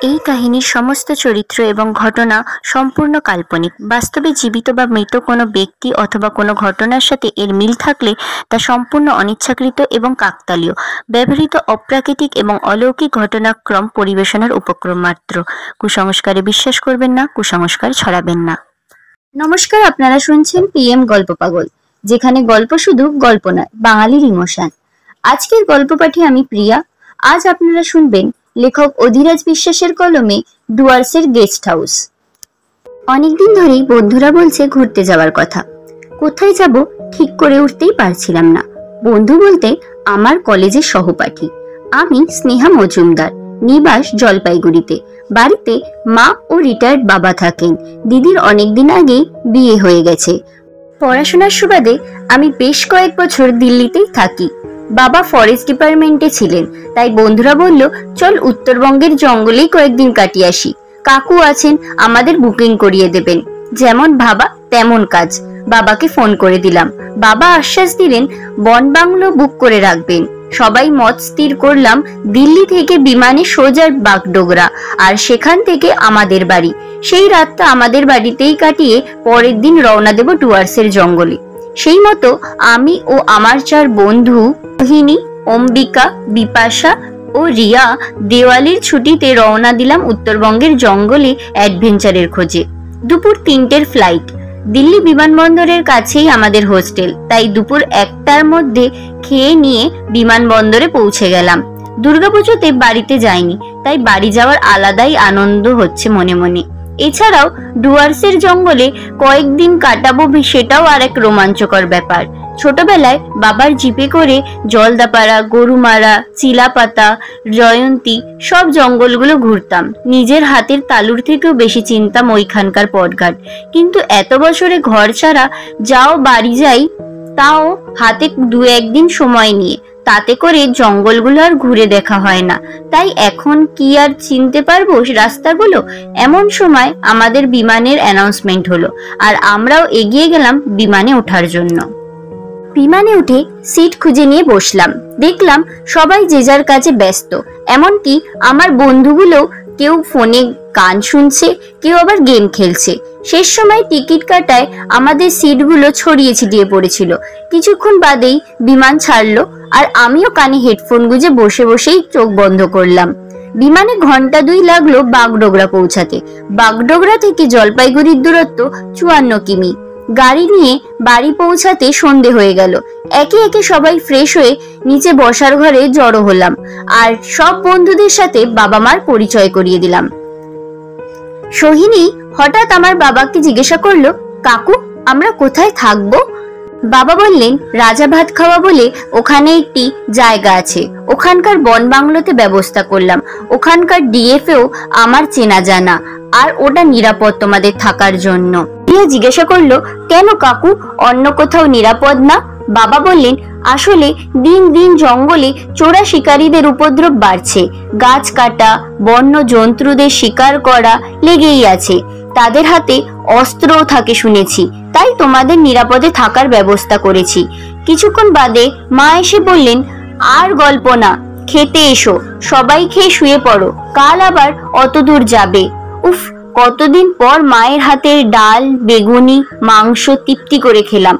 এই কাহিনীর সমস্ত চরিত্র এবং ঘটনা সম্পূর্ণ কাল্পনিক। বাস্তবে জীবিত বা মৃত কোনো ব্যক্তি অথবা কোনো ঘটনার সাথে এর মিল থাকলে তা সম্পূর্ণ অনিচ্ছাকৃত এবং কাকতালীয়, ব্যবহৃত অপ্রাকৃতিক এবং অলৌকিক ঘটনাক্রম পরিবেশনার উপক্রম মাত্র। কুসংস্কারে বিশ্বাস করবেন না, কুসংস্কার ছড়াবেন না। নমস্কার, আপনারা শুনছেন PM গল্প পাগল, যেখানে গল্প শুধু গল্প নয়, বাঙালির ইমোশন। আজকের গল্প পাঠে আমি প্রিয়া। আজ আপনারা শুনবেন লেখক অধিরাজ বিশ্বাসের কলমে ডুয়ার্সের গেস্ট হাউস। অনেকদিন ধরেই বন্ধুরা বলছে ঘুরতে যাওয়ার কথা। কোথায় যাব ঠিক করে উঠতেই পারছিলাম না। বন্ধু বলতে আমার কলেজের সহপাঠী। আমি স্নেহা মজুমদার, নিবাস জলপাইগুড়িতে। বাড়িতে মা ও রিটায়ার্ড বাবা থাকেন। দিদির অনেকদিন আগেই বিয়ে হয়ে গেছে। পড়াশোনার সুবাদে আমি বেশ কয়েক বছর দিল্লিতেই থাকি। বাবা ফরেস্ট ডিপার্টমেন্টে ছিলেন, তাই বন্ধুরা বলল চল উত্তরবঙ্গের জঙ্গলেই কয়েকদিন কাটিয়ে আসি। কাকু আছেন, আমাদের বুকিং করিয়ে দেবেন। যেমন ভাবা তেমন কাজ। বাবাকে ফোন করে দিলাম। বাবা আশ্বাস দিলেন বন বাংলো বুক করে রাখবেন। সবাই মত স্থির করলাম দিল্লি থেকে বিমানে সোজা বাগডোগরা, আর সেখান থেকে আমাদের বাড়ি। সেই রাতটা আমাদের বাড়িতেই কাটিয়ে পরের দিন রওনা দেব ডুয়ার্সের জঙ্গলে। সেই মতো আমি ও আমার 4 বন্ধু মোহিনী, অম্বিকা, বিপাশা ও রিয়া দেওয়ালির ছুটিতে রওনা দিলাম উত্তরবঙ্গের জঙ্গলে অ্যাডভেঞ্চারের খোঁজে। দুপুর 3টের ফ্লাইট। দিল্লি বিমানবন্দরের কাছেই আমাদের হোস্টেল, তাই দুপুর 1টার মধ্যে খেয়ে নিয়ে বিমানবন্দরে পৌঁছে গেলাম। দুর্গাপুজোতে বাড়িতে যাইনি, তাই বাড়ি যাওয়ার আলাদাই আনন্দ হচ্ছে মনে মনে। এছাড়াও ডুয়ার্সের জঙ্গলে কয়েকদিন কাটাবো, সেটাও আর এক রোমাঞ্চকর ব্যাপার। ছোটবেলায় বাবার জিপে করে জলদাপাড়া, গরুমারা, চিলাপাতা, জয়ন্তী সব জঙ্গলগুলো ঘুরতাম। নিজের হাতের তালুর থেকেও বেশি চিনতাম ওইখানকার পথঘাট। কিন্তু এত বছরে ঘর ছাড়া যাও বাড়ি যাই, তাও হাতে 2-1 দিন সময় নিয়ে, তাতে করে জঙ্গলগুলো আর ঘুরে দেখা হয় না। তাই এখন কি আর চিনতে পারবো রাস্তাগুলো? এমন সময় আমাদের বিমানের অ্যানাউন্সমেন্ট হলো, আর আমরাও এগিয়ে গেলাম বিমানে ওঠার জন্য। বিমানে উঠে সিট খুঁজে নিয়ে বসলাম। দেখলাম সবাই যে যার কাজে ব্যস্ত। এমনকি আমার বন্ধুগুলো কেউ ফোনে গান শুনছে, কেউ আবার গেম খেলছে। শেষ সময় টিকিট কাটায় আমাদের সিটগুলো ছড়িয়ে ছিটিয়ে পড়েছিল। কিছুক্ষণ বাদেই বিমান ছাড়লো, আর আমিও কানে হেডফোন গুঁজে বসে বসেই চোখ বন্ধ করলাম। বিমানে ঘন্টা 2 লাগলো বাগডোগরা পৌঁছাতে। বাগডোগরা থেকে জলপাইগুড়ির দূরত্ব 54 কিমি। গাড়ি নিয়ে বাড়ি পৌঁছাতে সন্ধে হয়ে গেল। একে একে সবাই ফ্রেশ হয়ে নিচে বসার ঘরে জড়ো হলাম, আর সব বন্ধুদের সাথে বাবা মার পরিচয় করিয়ে দিলাম। সোহিনী হঠাৎ আমার বাবাকে জিজ্ঞাসা করলো, কাকু আমরা কোথায় থাকবো? বাবা বললেন রাজা ভাত খাওয়া বলে ওখানে একটি জায়গা আছে, ওখানকার বন বাংলোতে ব্যবস্থা করলাম। ওখানকার ডিএফও আমার চেনা জানা, আর ওটা নিরাপদ তোমাদের থাকার জন্য। রিয়া জিজ্ঞাসা করলো, কেন কাকু, অন্য কোথাও নিরাপদ না? বাবা বললেন আসলে দিন দিন জঙ্গলে চোরা শিকারীদের উপদ্রব বাড়ছে। গাছ কাটা, বন্য জন্তুদের শিকার করা লেগেই আছে। তাদের হাতে অস্ত্রও থাকে শুনেছি, তাই তোমাদের নিরাপদে থাকার ব্যবস্থা করেছি। কিছুক্ষণ বাদে মা এসে বললেন, আর গল্প না, খেতে এসো। সবাই খেয়ে শুয়ে পড়ো, কাল আবার অত দূর যাবে। উফ, কতদিন পর মায়ের হাতের ডাল, বেগুনি, মাংস তৃপ্তি করে খেলাম।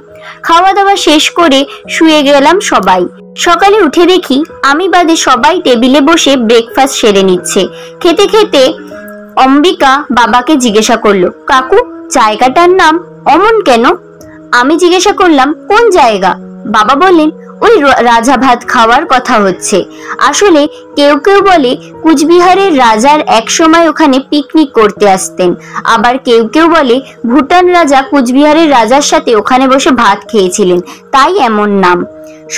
খাওয়া দাওয়া শেষ করে শুয়ে গেলাম সবাই। সকালে উঠে দেখি আমি বাদে সবাই টেবিলে বসে ব্রেকফাস্ট সেরে নিচ্ছে। খেতে খেতে অম্বিকা বাবাকে জিজ্ঞাসা করলো, কাকু জায়গাটার নাম অমন কেন? আমি জিজ্ঞাসা করলাম কোন জায়গা? বাবা বললেন ওই রাজা ভাত খাওয়ার কথা হচ্ছে। আসলে কেউ কেউ বলে কুচবিহারের রাজার একসময় ওখানে পিকনিক করতে আসতেন, আবার কেউ কেউ বলে ভুটান রাজা কুচবিহারের রাজার সাথে ওখানে বসে ভাত খেয়েছিলেন, তাই এমন নাম।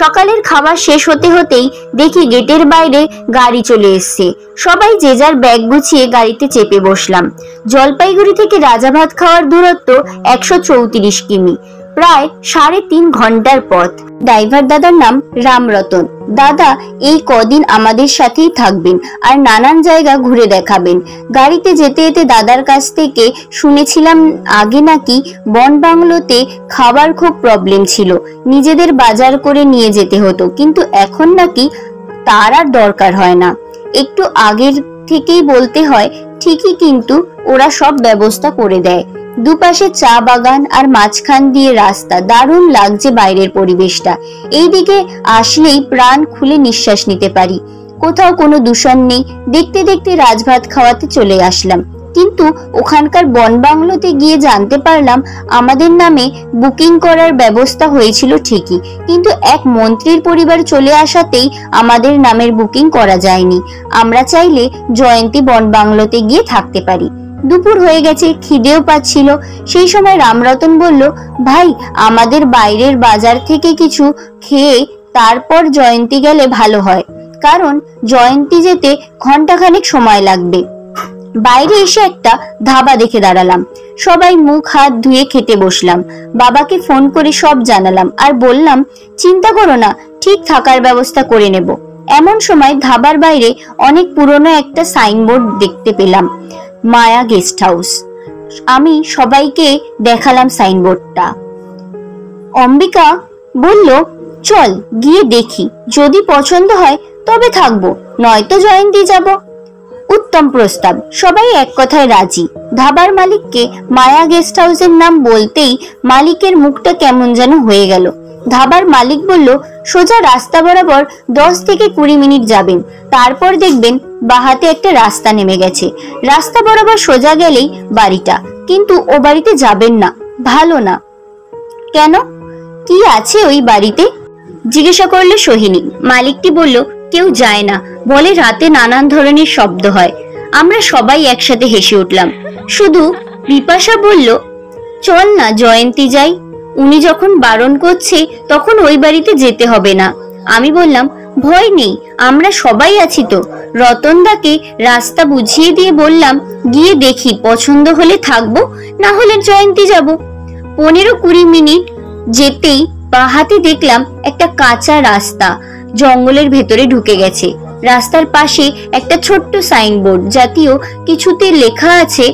সকালের খাবার শেষ হতে হতেই দেখি গেটের বাইরে গাড়ি চলে এসছে। সবাই যে যার ব্যাগ গুছিয়ে গাড়িতে চেপে বসলাম। জলপাইগুড়ি থেকে রাজা ভাত খাওয়ার দূরত্ব 134 কিমি, প্রায় 3.5 ঘন্টার পথ। ড্রাইভার দাদার নাম রামরতন। দাদা এই কদিন আমাদের সাথেই থাকবেন আর নানান জায়গা ঘুরে দেখাবেন। গাড়িতে যেতে যেতে দাদার কাছ থেকে শুনেছিলাম আগে নাকি বন বাংলোতে খাবার খুব প্রবলেম ছিল, নিজেদের বাজার করে নিয়ে যেতে হতো, কিন্তু এখন নাকি তার আর দরকার হয় না। একটু আগের থেকেই বলতে হয়, ঠিকই কিন্তু ওরা সব ব্যবস্থা করে দেয়। দুপাশে চা বাগান আর মাঝখান দিয়ে রাস্তা, দারুণ লাগছে বাইরের পরিবেশটা। এইদিকে আসলেই প্রাণ খুলে নিঃশ্বাস নিতে পারি, কোথাও কোনো দূষণ নেই। দেখতে দেখতে রাজভাত খাওয়াতে চলে আসলাম, কিন্তু ওখানকার বনবাংলোতে গিয়ে জানতে পারলাম আমাদের নামে বুকিং করার ব্যবস্থা হয়েছিল ঠিকই, কিন্তু এক মন্ত্রীর পরিবার চলে আসাতেই আমাদের নামের বুকিং করা যায়নি। আমরা চাইলে জয়ন্তী বনবাংলোতে গিয়ে থাকতে পারি। দুপুর হয়ে গেছে, খিদেও পাচ্ছিল। সেই সময় রামরতন বলল, ভাই আমাদের বাইরের বাজার থেকে কিছু খেয়ে তারপর জয়ন্তী গেলে ভালো হয়, কারণ জয়ন্তী যেতে ঘন্টাখানেক সময় লাগবে। বাইরে এসে একটা ধাবা দেখে দাঁড়ালাম, সবাই মুখ হাত ধুয়ে খেতে বসলাম। বাবাকে ফোন করে সব জানালাম আর বললাম, চিন্তা করো না, ঠিক থাকার ব্যবস্থা করে নেব। এমন সময় ধাবার বাইরে অনেক পুরনো একটা সাইনবোর্ড দেখতে পেলাম, মায়া গেস্ট হাউস। আমি সবাইকে দেখালাম সাইনবোর্ডটা। অম্বিকা বলল, চল গিয়ে দেখি, যদি পছন্দ হয় তবে থাকবো, নয়তো জয়ন্তী যাব। উত্তম প্রস্তাব, সবাই এক কথায় রাজি। ধাবার মালিককে মায়া গেস্ট হাউসের নাম বলতেই মালিকের মুখটা কেমন যেন হয়ে গেল। ধাবার মালিক বলল, সোজা রাস্তা বরাবর 10 থেকে 20 মিনিট যাবেন, তারপর দেখবেন বাহাতে একটা রাস্তা নেমে গেছে। রাস্তা বরাবর সোজা গেলেই বাড়িটা, কিন্তু ও বাড়িতে যাবেন না, ভালো না। কেন, কি আছে ওই বাড়িতে জিজ্ঞাসা করলে সোহিনী। মালিকটি বলল, কেউ যায় না, বলে রাতে নানান ধরনের শব্দ হয়। আমরা সবাই একসাথে হেসে উঠলাম, শুধু বিপাশা বলল, চল না জয়ন্তী যাই, উনি যখন বারণ করছে তখন ওই বাড়িতে যেতে হবে না। আমি বললাম, ভয় নেই, আমরা সবাই আছি তো। রতনদাকে রাস্তা বুঝিয়ে দিয়ে বললাম, গিয়ে দেখি, পছন্দ হলে থাকবো, না হলে জয়ন্তী যাব। 15-20 মিনিট যেতেই বাহাতে দেখলাম একটা কাঁচা রাস্তা জঙ্গলের ভেতরে ঢুকে গেছে। রাস্তার পাশে একটা ছোট্ট সাইনবোর্ড জাতীয় কিছুতে লেখা আছে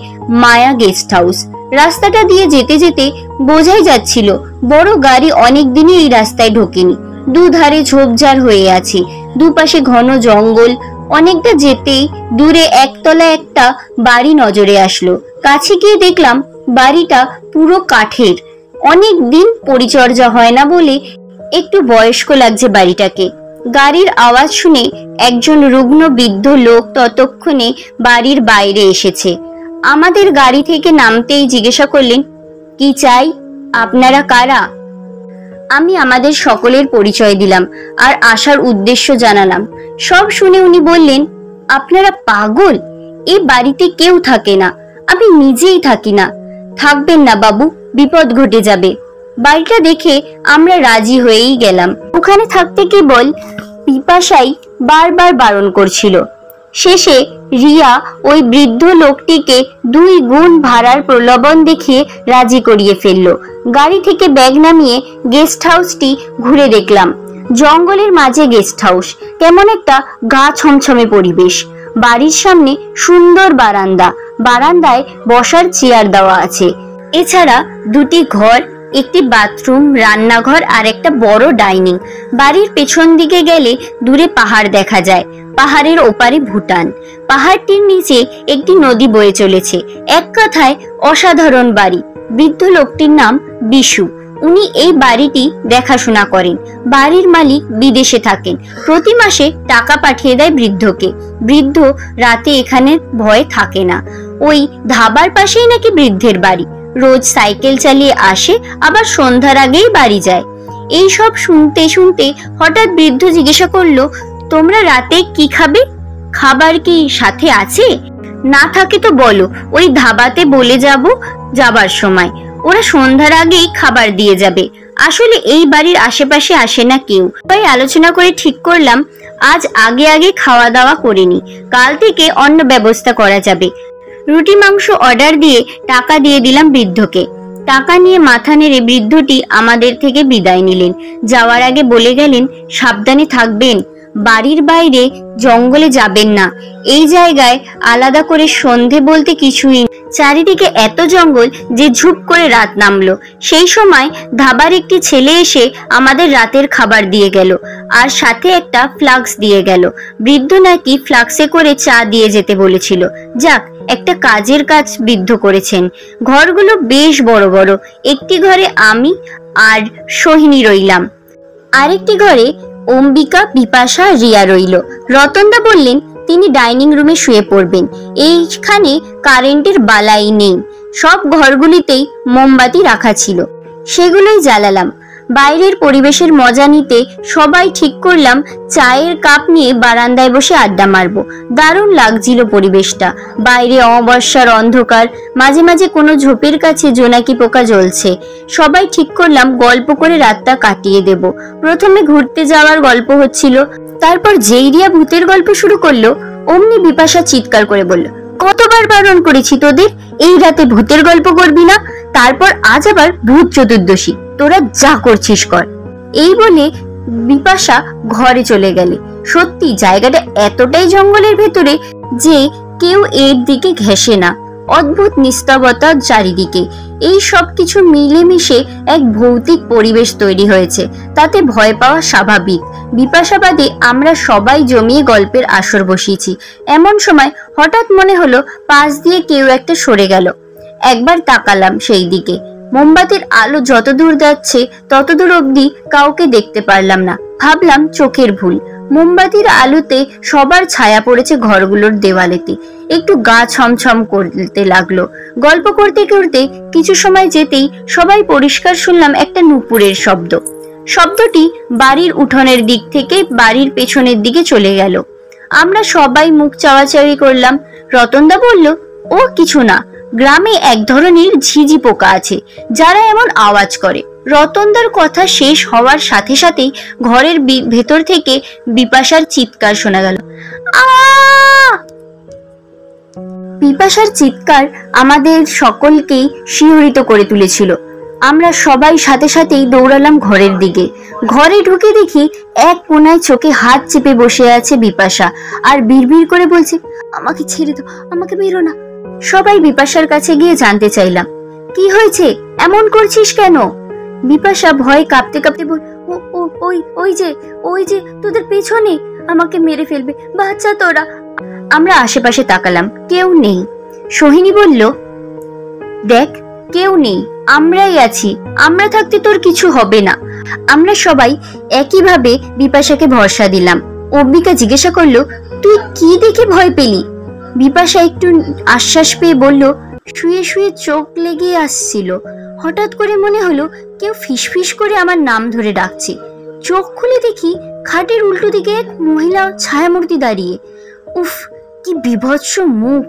মায়া গেস্ট হাউস। রাস্তাটা দিয়ে যেতে যেতে বোঝাই যাচ্ছিল বড় গাড়ি অনেক দিনই এই রাস্তায় ঢোকেনি। দুধারে ঝোপঝাড় হয়ে আছে, দুপাশে ঘন জঙ্গল। অনেকটা যেতেই দূরে একতলা একটা বাড়ি নজরে আসলো। কাছে গিয়ে দেখলাম বাড়িটা পুরো কাঠের, অনেক দিন পরিচর্যা হয় না বলে একটু বয়স্ক লাগছে বাড়িটাকে। গাড়ির আওয়াজ শুনে একজন রুগ্ন বৃদ্ধ লোক ততক্ষণে বাড়ির বাইরে এসেছে। আমাদের গাড়ি থেকে নামতেই জিজ্ঞাসা করলেন, কি চাই, আপনারা কারা? আমি আমাদের সকলের পরিচয় দিলাম আর আসার উদ্দেশ্য জানালাম। সব শুনে উনি বললেন, আপনারা পাগল, এই বাড়িতে কেউ থাকে না, আমি নিজেই থাকি না। থাকবেন না বাবু, বিপদ ঘটে যাবে। বাড়িটা দেখে আমরা রাজি হয়েই গেলাম। ওখানে থাকতে কেবল পিপাসাই বারবার বারণ করছিল। শেষে রিয়া ওই বৃদ্ধ লোকটিকে 2 গুণ ভাড়ার প্রলোভন দেখিয়ে রাজি করিয়ে ফেলল। গাড়ি থেকে ব্যাগ নামিয়ে গেস্ট হাউসটি ঘুরে দেখলাম। জঙ্গলের মাঝে গেস্ট হাউস, কেমন একটা গা ছমছমে পরিবেশ। বাড়ির সামনে সুন্দর বারান্দা, বারান্দায় বসার চেয়ার দেওয়া আছে। এছাড়া 2টি ঘর, একটি বাথরুম, রান্নাঘর আর একটা বড় ডাইনিং। বাড়ির পেছন দিকে গেলে দূরে পাহাড় দেখা যায়, পাহাড়ের ওপারে ভুটান। পাহাড়টির নিচে একটি নদী বয়ে চলেছে। এক কথায় অসাধারণ বাড়ি। বৃদ্ধ লোকটির নাম বিশু, উনি এই বাড়িটি দেখাশোনা করেন। বাড়ির মালিক বিদেশে থাকেন, প্রতি মাসে টাকা পাঠিয়ে দেয় বৃদ্ধকে। বৃদ্ধ রাতে এখানে ভয় থাকে না। ওই ধাবার পাশেই নাকি বৃদ্ধের বাড়ি। রোজ সাইকেল চালিয়ে আসে, আবার সন্ধ্যার আগেই বাড়ি যায়। এই সব শুনতে শুনতে হঠাৎ বৃদ্ধ জিজ্ঞাসা করলো, তোমরা রাতে কি খাবে? খাবার কি সাথে আছে? না থাকে তো বলো, ওই ধাবাতে বলে যাব যাবার সময়, ওরা সন্ধ্যার আগেই খাবার দিয়ে যাবে। আসলে এই বাড়ির আশেপাশে আসে না কেউ। তাই আলোচনা করে ঠিক করলাম আজ আগে আগে খাওয়া দাওয়া করিনি, কাল থেকে অন্য ব্যবস্থা করা যাবে। রুটি মাংস অর্ডার দিয়ে টাকা দিয়ে দিলাম বৃদ্ধকে। টাকা নিয়ে মাথা নেড়ে বৃদ্ধটি আমাদের থেকে বিদায় নিলেন। যাওয়ার আগে বলে গেলেন, সাবধানে থাকবেন, বাড়ির বাইরে জঙ্গলে যাবেন না, এই জায়গায় আলাদা করে সন্ধে বলতে কিছুই। চারিদিকে এত জঙ্গল যে ঝুপ করে রাত নামলো। সেই সময় ধাবার একটি ছেলে এসে আমাদের রাতের খাবার দিয়ে গেল, আর সাথে একটা ফ্লাক্স দিয়ে গেল। বৃদ্ধ নাকি ফ্লাক্সে করে চা দিয়ে যেতে বলেছিল। যাক, একটা কাজের কাজ বৃদ্ধ করেছেন। ঘরগুলো বেশ বড় বড়। একটি ঘরে আমি আর সোহিনী রইলাম, আরেকটি ঘরে অম্বিকা, বিপাশা, রিয়া রইল। রতনদা বললেন তিনি ডাইনিং রুমে শুয়ে পড়বেন, এইখানে কারেন্টের বালাই নেই। সব ঘরগুলিতেই মোমবাতি রাখা ছিল, সেগুলোই জ্বালালাম। বাইরের পরিবেশের মজা নিতে সবাই ঠিক করলাম চায়ের কাপ নিয়ে বারান্দায় বসে আড্ডা মারবো। দারুণ লাগছিল পরিবেশটা। বাইরে অমাবস্যার অন্ধকার, মাঝে মাঝে কোনো ঝোপের কাছে জোনাকি পোকা জ্বলছে। সবাই ঠিক করলাম গল্প করে রাতটা কাটিয়ে দেব। প্রথমে ঘুরতে যাওয়ার গল্প হচ্ছিল, তারপর যেই রিয়া ভূতের গল্প শুরু করলো অমনি বিপাশা চিৎকার করে বলল, কতবার বারণ করেছি তোদের, এই রাতে ভূতের গল্প করবি না। তারপর আজ আবার ভূত চতুর্দশী, তোরা যা করছিস কর। এই বলে বিপাশা ঘরে চলে গেলে। সত্যি জায়গাটা এতটাই জঙ্গলের ভেতরে যে কেউ এর দিকে ঘেঁষে না। অদ্ভুত নিস্তবতা চারিদিকে। এই সব কিছু মিলেমিশে এক ভৌতিক পরিবেশ তৈরি হয়েছে, তাতে ভয় পাওয়া স্বাভাবিক। বিপাশাবাদে আমরা সবাই জমিয়ে গল্পের আসর বসিয়েছি। এমন সময় হঠাৎ মনে হলো পাশ দিয়ে কেউ একটা সরে গেল। একবার তাকালাম সেই দিকে। মোমবাতির আলো যত দূর যাচ্ছে ততদূর অবধি কাউকে দেখতে পারলাম না। ভাবলাম চোখের ভুল। মোমবাতির আলোতে সবার ছায়া পড়েছে ঘরগুলোর দেওয়ালেতে। একটু গা ছমছম করতে লাগলো। গল্প করতে করতে কিছু সময় যেতেই সবাই পরিষ্কার শুনলাম একটা নুপুরের শব্দ। শব্দটি বাড়ির উঠোনের দিক থেকে বাড়ির পেছনের দিকে চলে গেল। আমরা সবাই মুখ চাওয়াচাওয়ি করলাম। রতনদা বলল, ও কিছু না, গ্রামে এক ধরনের ঝিঝি পোকা আছে যারা এমন আওয়াজ করে। রতনদার কথা শেষ হওয়ার সাথে সাথেই ঘরের ভেতর থেকে বিপাশার চিৎকার শোনা গেল। বিপাশার চিৎকার আমাদের সকলকেই শিহরিত করে তুলেছিল। আমরা সবাই সাথে সাথেই দৌড়ালাম ঘরের দিকে। ঘরে ঢুকে দেখি এক কোনায় চোখে হাত চেপে বসে আছে বিপাশা, আর বিড়বিড় করে বলছে, আমাকে ছেড়ে দাও, আমাকে বেরো না। সবাই বিপাশার কাছে গিয়ে জানতে চাইলাম, কি হয়েছে, এমন করছিস কেন? বিপাশা ভয়ে কাঁপতে কাঁপতে বল, ওই যে তোদের পেছনে, আমাকে মেরে ফেলবে, বাচ্চা তোরা। আমরা আশেপাশে তাকালাম, কেউ নেই। সোহিনী বলল, দেখ কেউ নেই, আমরাই আছি, আমরা থাকতে তোর কিছু হবে না। আমরা সবাই একইভাবে বিপাশাকে ভরসা দিলাম। অম্বিকা জিজ্ঞাসা করলো, তুই কি দেখে ভয় পেলি? বিপাশা একটু আশ্বাস পেয়ে বলল, শুয়ে শুয়ে চোখ লেগে আসছিল, হঠাৎ করে মনে হলো কেউ ফিসফিস করে আমার নাম ধরে ডাকছে। চোখ খুলে দেখি খাটের উল্টো দিকে এক মহিলা ছায়ামূর্তি দাঁড়িয়ে। উফ, কি বিভৎস মুখ!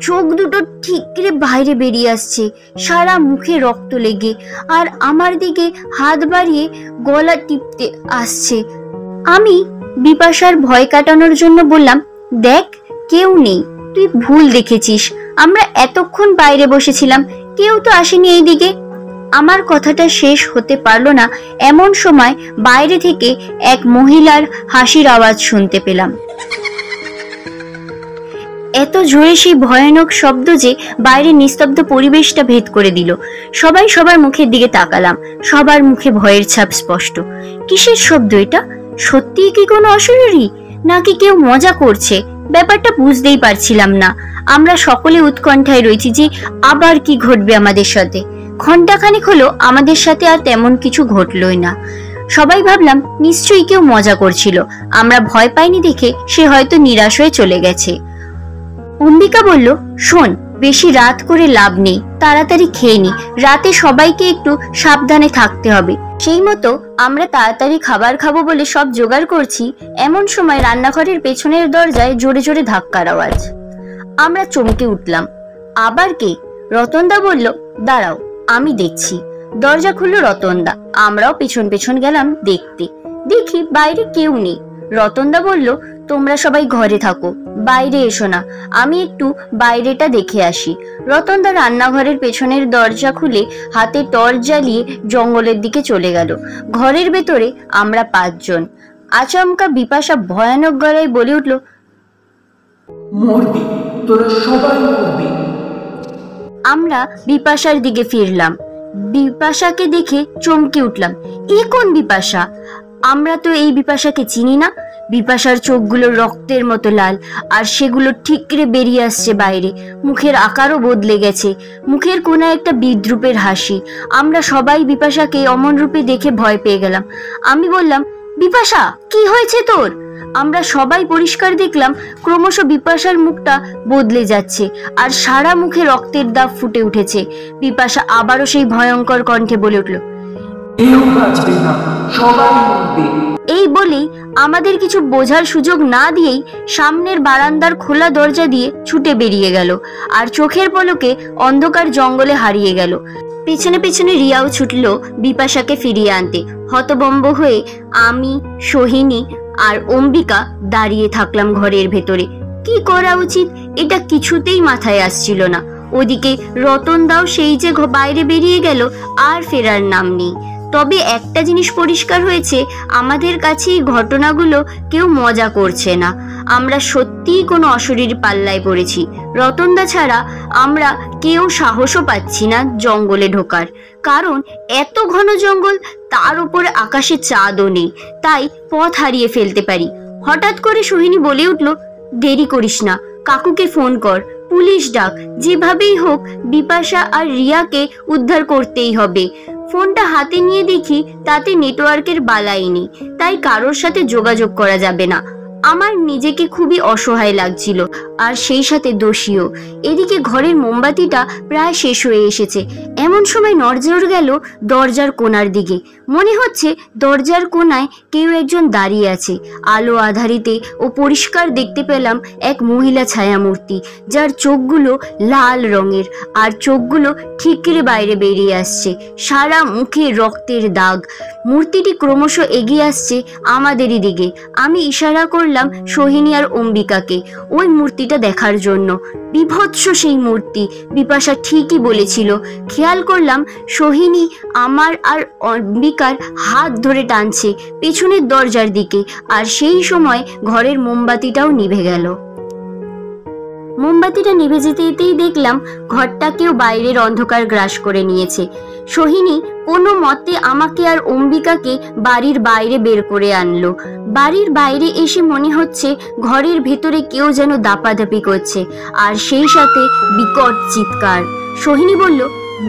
চোখ দুটো ঠিকরে বাইরে বেরিয়ে আসছে, সারা মুখে রক্ত লেগে, আর আমার দিকে হাত বাড়িয়ে গলা টিপতে আসছে। আমি বিপাশার ভয় কাটানোর জন্য বললাম, দেখ কেউ নেই, তুই ভুল দেখেছিস, আমরা এতক্ষণ বাইরে বসেছিলাম, কেউ তো আসেনি এই দিকে। আমার কথাটা শেষ হতে পারলো না, এমন সময় বাইরে থেকে এক মহিলার হাসির আওয়াজ শুনতে পেলাম। এত জোরে সেই ভয়ানক শব্দ যে বাইরে নিস্তব্ধ পরিবেশটা ভেদ করে দিল। সবাই সবার মুখের দিকে তাকালাম। সবার মুখে ভয়ের ছাপ স্পষ্ট। কিসের শব্দ এটা? সত্যিই কি কোনো অশরীরী, নাকি কেউ মজা করছে? ব্যাপারটা বুঝতেই পারছিলাম না। আমরা সকলে উৎকণ্ঠায় রয়েছি যে আবার কি ঘটবে আমাদের সাথে। ঘন্টাখানেক হলো আমাদের সাথে আর তেমন কিছু ঘটলই না। সবাই ভাবলাম নিশ্চয়ই কেউ মজা করছিল। আমরা ভয় পাইনি দেখে সে হয়তো নিরাশ হয়ে চলে গেছে। অম্বিকা বলল, শোন, বেশি রাত করে লাভ নেই, তাড়াতাড়ি খেয়ে নি, রাতে সবাইকে একটু সাবধানে থাকতে হবে। সেই মতো আমরা তাড়াতাড়ি খাবার খাবো বলে সব জোগাড় করছি, এমন সময় রান্নাঘরের পেছনের দরজায় জোরে জোরে ধাক্কার আওয়াজ। আমরা চমকে উঠলাম। আবার কে? রতনদা বলল, দাঁড়াও আমি দেখছি। দরজা খুলল রতনদা। আমরাও পেছন পেছন গেলাম দেখতে। দেখি বাইরে কেউ নেই। রতনদা বলল, তোমরা সবাই ঘরে থাকো, বাইরে এসো না, আমি একটু বাইরেটা দেখে আসি। রতনদা রান্নাঘরের পেছনের দরজা খুলে হাতে টর্চ জ্বালিয়ে জঙ্গলের দিকে চলে গেল। ঘরের ভেতরে আমরা 5 জন। আচমকা বিপাশা ভয়ানক গলায় বলে উঠল, মরবি, তোরা সবাই মরবি। আমরা বিপাশার দিকে ফিরলাম। বিপাশাকে দেখে চমকে উঠলাম। এ কোন বিপাশা? আমরা তো এই বিপাশাকে চিনি না। বিপাশার চোখগুলো রক্তের মতো লাল, আর সেগুলো ঠিকরে বেরিয়ে আসছে বাইরে। মুখের আকারও বদলে গেছে, মুখের কোনায় একটা বিদ্রুপের হাসি। আমরা সবাই বিপাশাকে অমন রূপে দেখে ভয় পেয়ে গেলাম। আমি বললাম, বিপাশা, কি হয়েছে তোর? আমরা সবাই পরিষ্কার দেখলাম ক্রমশ বিপাশার মুখটা বদলে যাচ্ছে, আর সারা মুখে রক্তের দাগ ফুটে উঠেছে। বিপাশা আবারও সেই ভয়ঙ্কর কণ্ঠে বলে উঠল, কেউ বাঁচবে না, সবাই মরবে। এই বলেই আমাদের কিছু বোঝার সুযোগ না দিয়েই সামনের বারান্দার খোলা দরজা দিয়ে ছুটে বেরিয়ে গেল, আর চোখের পলকে অন্ধকার জঙ্গলে হারিয়ে গেল। পেছনে পেছনে রিয়াও ছুটল বিপাশাকে ফিরিয়ে আনতে। হতভম্ব হয়ে আমি, সোহিনী আর অম্বিকা দাঁড়িয়ে থাকলাম ঘরের ভেতরে। কি করা উচিত এটা কিছুতেই মাথায় আসছিল না। ওদিকে রতন দাও সেই যে বাইরে বেরিয়ে গেল, আর ফেরার নাম নেই। তবে একটা জিনিস পরিষ্কার হয়েছে, আমাদের কাছে এই ঘটনাগুলো কেউ মজা করছে না। আমরা সত্যিই কোনো অশরীর পাল্লায় পড়েছি। রতনদা ছাড়া আমরা কেউ সাহসও পাচ্ছি না জঙ্গলে ঢোকার, কারণ এত ঘন জঙ্গল, তার উপরে আকাশে চাঁদও নেই, তাই পথ হারিয়ে ফেলতে পারি। হঠাৎ করে সোহিনী বলে উঠল, দেরি করিস না, কাকুকে ফোন কর, পুলিশ ডাক, যেভাবেই হোক বিপাশা আর রিয়াকে উদ্ধার করতেই হবে। ফোনটা হাতে নিয়ে দেখি তাতে নেটওয়ার্কের বালাই নেই, তাই কারোর সাথে যোগাযোগ করা যাবে না। আমার নিজেকে খুবই অসহায় লাগছিল, আর সেই সাথে দোষীও। এদিকে ঘরের মোমবাতিটা প্রায় শেষ হয়ে এসেছে। এমন সময় নজর গেল দরজার কোণার দিকে। মনে হচ্ছে দরজার কোণায় কেউ একজন দাঁড়িয়ে আছে। আলো আধারিতে ও পরিষ্কার দেখতে পেলাম এক মহিলা ছায়ামূর্তি, যার চোখগুলো লাল রঙের, আর চোখগুলো ঠিকরে বাইরে বেরিয়ে আসছে, সারা মুখে রক্তের দাগ। মূর্তিটি ক্রমশ এগিয়ে আসছে আমাদেরই দিকে। আমি ইশারা করলাম সোহিনী আর অম্বিকাকে ওই মূর্তিটা দেখার জন্য। বিভৎস সেই মূর্তি, বিপাশা ঠিকই বলেছিল। খেয়াল করলাম সোহিনী আমার আর অম্বিকার হাত ধরে টানছে পেছনের দরজার দিকে, আর সেই সময় ঘরের মোমবাতিটাও নিভে গেল। মোমবাতিটা নিভে যেতে যেতেই দেখলাম ঘরটা কেউ বাইরের অন্ধকার গ্রাস করে নিয়েছে। সোহিনী কোনো মতে আমাকে আর অম্বিকাকে বাড়ির বাইরে বের করে আনলো। বাড়ির বাইরে এসে মনে হচ্ছে ঘরের ভেতরে কেউ যেন দাপাদাপি করছে, আর সেই সাথে বিকট চিৎকার। সোহিনী বলল,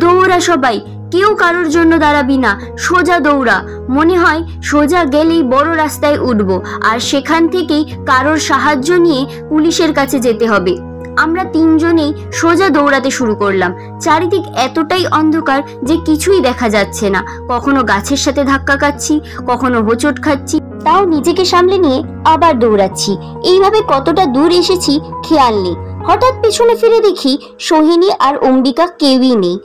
দৌড়া সবাই, কেউ কারোর জন্য দাঁড়াবি না, সোজা দৌড়া। মনে হয় সোজা গেলেই বড় রাস্তায় উঠবো, আর সেখান থেকেই কারোর সাহায্য নিয়ে পুলিশের কাছে যেতে হবে। আমরা তিনজনেই সোজা দৌড়াতে শুরু করলাম। চারিদিক এতটাই অন্ধকার যে কিছুই দেখা যাচ্ছে না। কখনো গাছের সাথে ধাক্কা খাচ্ছি, কখনো হোঁচট খাচ্ছি, তাও নিজেকে সামলে নিয়ে আবার দৌড়াচ্ছি। এইভাবে কতটা দূর এসেছি খেয়াল নেই। হঠাৎ পিছনে ফিরে দেখি সোহিনী আর অম্বিকা কেউই নেই।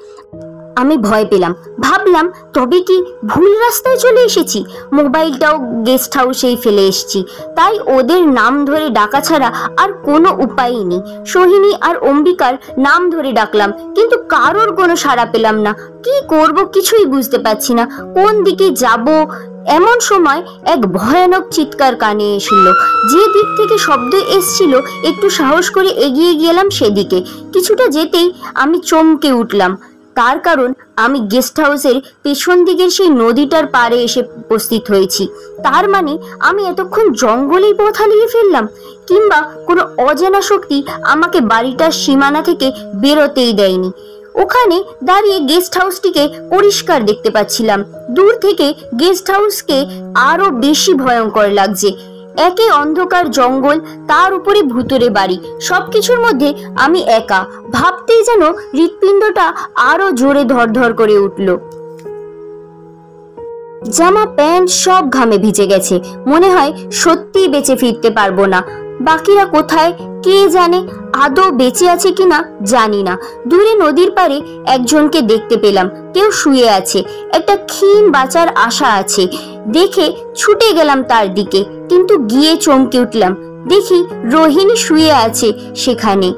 আমি ভয় পেলাম, ভাবলাম তবে কি ভুল রাস্তায় চলে এসেছি? মোবাইলটাও গেস্ট হাউসেই ফেলে এসেছি, তাই ওদের নাম ধরে ডাকা ছাড়া আর কোনো উপায়ই নেই। সোহিনী আর অম্বিকার নাম ধরে ডাকলাম, কিন্তু কারোর কোনো সাড়া পেলাম না। কি করব কিছুই বুঝতে পারছি না, কোন দিকে যাব। এমন সময় এক ভয়ানক চিৎকার কানে এসেছিল। যে দিক থেকে শব্দ এসছিল একটু সাহস করে এগিয়ে গেলাম সেদিকে। কিছুটা যেতেই আমি চমকে উঠলাম, তার কারণ আমি গেস্ট হাউসের পেছন দিকের সেই নদীটার পাড়ে এসে উপস্থিত হয়েছি। তার মানে আমি এতক্ষণ জঙ্গলেই পথ হারিয়ে ফেললাম, কিংবা কোনো অজানা শক্তি আমাকে বাড়িটার সীমানা থেকে বেরোতেই দেয়নি। ওখানে দাঁড়িয়ে গেস্ট হাউসটিকে পরিষ্কার দেখতে পাচ্ছিলাম। দূর থেকে গেস্ট হাউসকে আরো বেশি ভয়ঙ্কর লাগছে। একে অন্ধকার জঙ্গল, তার উপরে ভুতুরে বাড়ি, সবকিছুর মধ্যে আমি একা। ভাবতেই যেন হৃৎপিণ্ডটা আরো জোরে ধরধর করে উঠল। জামা প্যান্ট সব ঘামে ভিজে গেছে। মনে হয় সত্যিই বেঁচে ফিরতে পারবো না। বাকিরা কোথায় কে জানে, আদৌ বেঁচে আছে কিনা জানি না। দূরে নদীর পাড়ে একজনকে দেখতে পেলাম, কেউ শুয়ে আছে, একটা ক্ষীণ বাঁচার আশা আছে। দেখে ছুটে গেলাম তার দিকে, কিন্তু গিয়ে চমকে উঠলাম, দেখি রোহিণী শুয়ে আছে সেখানে।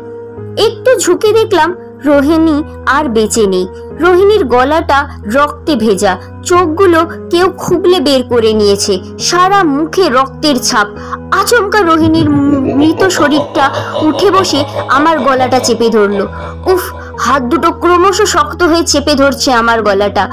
একটু ঝুঁকে দেখলাম রোহিণী আর বেঁচে নেই। রোহিণীর গলাটা রক্তে ভেজা, চোখগুলো কেউ খুবলে বের করে নিয়েছে, সারা মুখে রক্তের ছাপ। আচমকা রোহিণীর মৃত শরীরটা উঠে বসে আমার গলাটা চেপে ধরলো। উফ, হাত দুটো ক্রমশ শক্ত হয়ে চেপে ধরছে আমার গলাটা।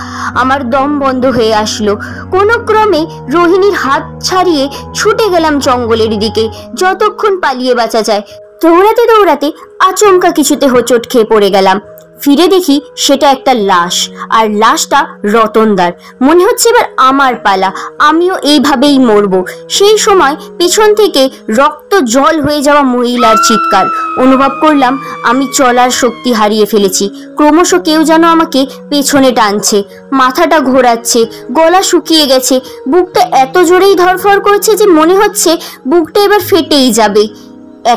আমার দম বন্ধ হয়ে আসলো। কোনো ক্রমে রোহিণীর হাত ছাড়িয়ে ছুটে গেলাম জঙ্গলের দিকে, যতক্ষণ পালিয়ে বাঁচা যায়। দৌড়াতে দৌড়াতে আচমকা কিছুতে হোঁচট খেয়ে পড়ে গেলাম। ফিরে দেখি সেটা একটা লাশ, আর লাশটা রতনদার। মনে হচ্ছে এবার আমার পালা, আমিও এইভাবেই মরবো। সেই সময় পেছন থেকে রক্ত জল হয়ে যাওয়া মহিলার চিৎকার। অনুভব করলাম আমি চলার শক্তি হারিয়ে ফেলেছি। ক্রমশ কেউ যেন আমাকে পেছনে টানছে, মাথাটা ঘোরাচ্ছে, গলা শুকিয়ে গেছে, বুকটা এত জোরেই ধরফর করছে যে মনে হচ্ছে বুকটা এবার ফেটেই যাবে।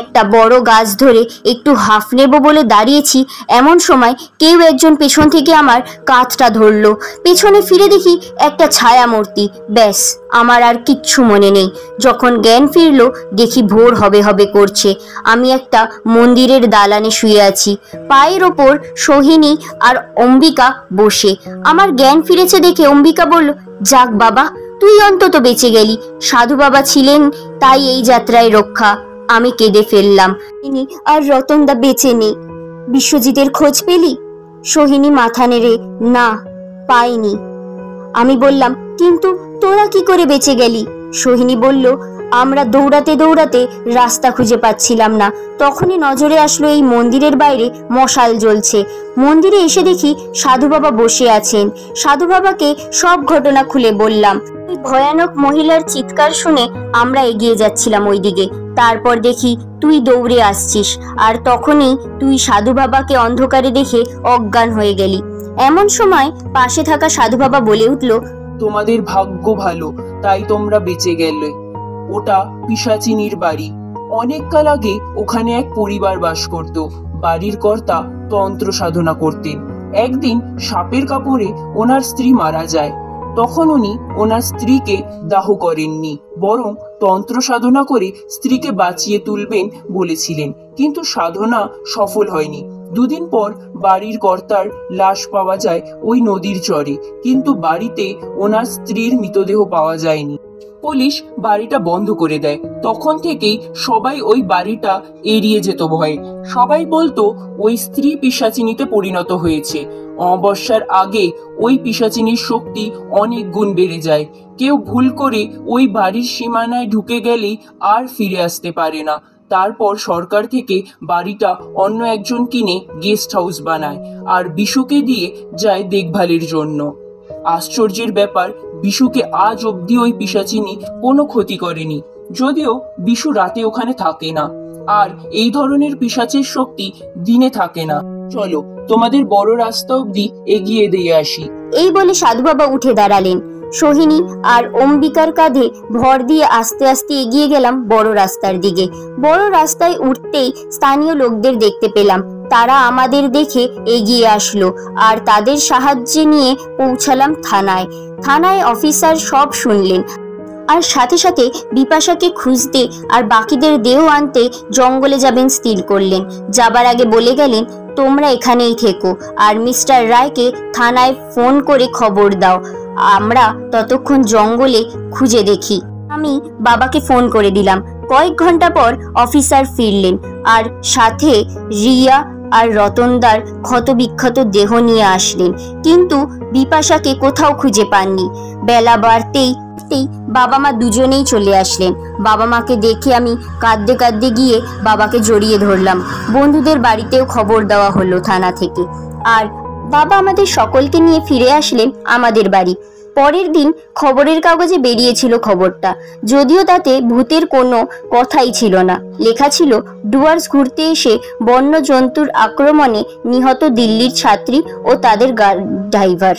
একটা বড় গাছ ধরে একটু হাঁফ নেব বলে দাঁড়িয়েছি, এমন সময় কেউ একজন পেছন থেকে আমার কাঁধটা ধরলো। পেছনে ফিরে দেখি একটা ছায়া মূর্তি। ব্যাস, আমার আর কিচ্ছু মনে নেই। যখন জ্ঞান ফিরলো দেখি ভোর হবে হবে করছে। আমি একটা মন্দিরের দালানে শুয়ে আছি, পায়ের ওপর সোহিনী আর অম্বিকা বসে। আমার জ্ঞান ফিরেছে দেখে অম্বিকা বলল, যাক বাবা, তুই অন্তত বেঁচে গেলি। সাধু বাবা ছিলেন তাই এই যাত্রায় রক্ষা। আমি কেঁদে ফেললাম। আর রতনদা বেঁচে নেই। বিশ্বজিতের খোঁজ পেলি? সোহিনী মাথা নেড়ে না, পাইনি। আমি বললাম, কিন্তু তোরা কি করে বেঁচে গেলি? সোহিনী বলল, আমরা দৌড়াতে দৌড়াতে রাস্তা খুঁজে পাচ্ছিলাম না, তখনই নজরে আসলো এই মন্দিরের বাইরে মশাল জ্বলছে। মন্দিরে এসে দেখি সাধু বাবা বসে আছেন। সাধু বাবাকে সব ঘটনা খুলে বললাম। ওই ভয়ানক মহিলার চিৎকার শুনে আমরা এগিয়ে যাচ্ছিলাম ওই দিকে। তারপর দেখি তুই দৌড়ে আসছিস, আর তখনই তুই সাধু বাবাকে অন্ধকারে দেখে অজ্ঞান হয়ে গেলি। এমন সময় পাশে থাকা সাধু বাবা বলে উঠল, তোমাদের ভাগ্য ভালো, তাই তোমরা বেঁচে গেলে। ওটা পিশাচিনীর বাড়ি। অনেক কাল আগে ওখানে এক পরিবার বাস করত। বাড়ির কর্তা তন্ত্র সাধনা করতেন। একদিন সাপের কাপড়ে ওনার স্ত্রী মারা যায়। তখন উনি ওনার স্ত্রীকে দাহ করেননি, বরং তন্ত্র সাধনা করে স্ত্রীকে বাঁচিয়ে তুলবেন বলেছিলেন, কিন্তু সাধনা সফল হয়নি। দুদিন পর বাড়ির কর্তার লাশ পাওয়া যায় ওই নদীর চরে, কিন্তু বাড়িতে ওনার স্ত্রীর মৃতদেহ পাওয়া যায়নি। পুলিশ বাড়িটা বন্ধ করে দেয়। তখন থেকেই সবাই ওই বাড়িটা এড়িয়ে যেত ভয়ে। সবাই বলতো ওই স্ত্রী পিশাচিনীতে পরিণত হয়েছে। অমাবস্যার আগে ওই পিশাচিনীর শক্তি অনেক গুণ বেড়ে যায়। কেউ ভুল করে ওই বাড়ির সীমানায় ঢুকে গেলেই আর ফিরে আসতে পারে না। তারপর সরকার থেকে বাড়িটা অন্য একজন কিনে গেস্ট হাউস বানায়, আর বিশুকে দিয়ে যায় দেখভালের জন্য। আশ্চর্যের ব্যাপার, বিশুকে আজ অব্দি ওই পিশাচিনী কোনো ক্ষতি করেনি, যদিও বিশু রাতে ওখানে থাকে না। আর এই ধরনের পিশাচের শক্তি দিনে থাকে না। চলো তোমাদের বড় রাস্তা অব্দি এগিয়ে দিয়ে আসি। এই বলে সাধু বাবা উঠে দাঁড়ালেন। সোহিনী আর অম্বিকার কাঁধে ভর দিয়ে আস্তে আস্তে এগিয়ে গেলাম বড় রাস্তার দিকে। বড় রাস্তায় উঠতেই স্থানীয় লোকদের দেখতে পেলাম। তারা আমাদের দেখে এগিয়ে আসলো, আর তাদের সাহায্যে নিয়ে পৌঁছালাম থানায়। থানায় অফিসার সব শুনলেন, আর সাথে সাথে বিপাশাকে খুঁজতে আর বাকিদের দেহ আনতে জঙ্গলে যাবেন স্থির করলেন। যাবার আগে বলে গেলেন, তোমরা এখানেই থেকো, আর মিস্টার রায়কে থানায় ফোন করে খবর দাও। আমরা ততক্ষণ জঙ্গলে খুঁজে দেখি। আমি বাবাকে ফোন করে দিলাম। কয়েক ঘন্টা পর অফিসার ফিরলেন, আর সাথে রিয়া আর রতনদার ক্ষতবিক্ষত দেহ নিয়ে আসলেন, কিন্তু বিপাশাকে কোথাও খুঁজে পাননি। বেলা বাড়তেই বাবা মা দুজনেই চলে আসলেন। বাবা মাকে দেখে আমি কাঁদতে কাঁদতে গিয়ে বাবাকে জড়িয়ে ধরলাম। বন্ধুদের বাড়িতেও খবর দেওয়া হলো থানা থেকে, আর বাবা আমাদের সকলকে নিয়ে ফিরে আসলেন আমাদের বাড়ি। পরের দিন খবরের কাগজে বেরিয়েছিল খবরটা, যদিও তাতে ভূতের কোনো কথাই ছিল না। লেখা ছিল, ডুয়ার্স ঘুরতে এসে বন্য জন্তুর আক্রমণে নিহত দিল্লির ছাত্রী ও তাদের ড্রাইভার।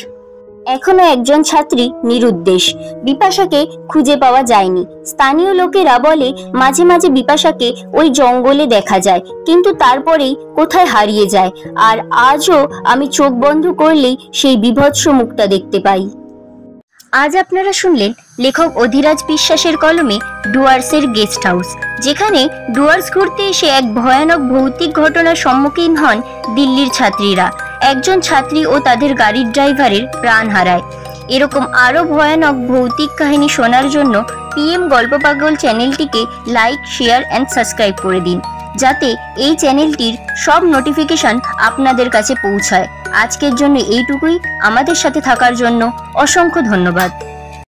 এখনো একজন ছাত্রী নিরুদ্দেশ। বিপাশাকে খুঁজে পাওয়া যায়নি। স্থানীয় লোকেরা বলে মাঝে মাঝে বিপাশাকে ওই জঙ্গলে দেখা যায়, কিন্তু তারপরেই কোথায় হারিয়ে যায়। আর আজও আমি চোখ বন্ধ করলেই সেই বিভৎস মুখটা দেখতে পাই। আজ আপনারা শুনলেন লেখক অধিরাজ বিশ্বাসের কলমে ডুয়ার্সের গেস্ট হাউস, যেখানে ডুয়ার্স ঘুরতে এসে এক ভয়ানক ভৌতিক ঘটনার সম্মুখীন হন দিল্লির ছাত্রীরা। একজন ছাত্রী ও তাদের গাড়ির ড্রাইভারের প্রাণ হারায়। এরকম আরও ভয়ানক ভৌতিক কাহিনী শোনার জন্য পিএম গল্প পাগল চ্যানেলটিকে লাইক, শেয়ার অ্যান্ড সাবস্ক্রাইব করে দিন, যাতে এই চ্যানেলটির সব নোটিফিকেশন আপনাদের কাছে পৌঁছায়। আজকের জন্য এইটুকুই। আমাদের সাথে থাকার জন্য অসংখ্য ধন্যবাদ।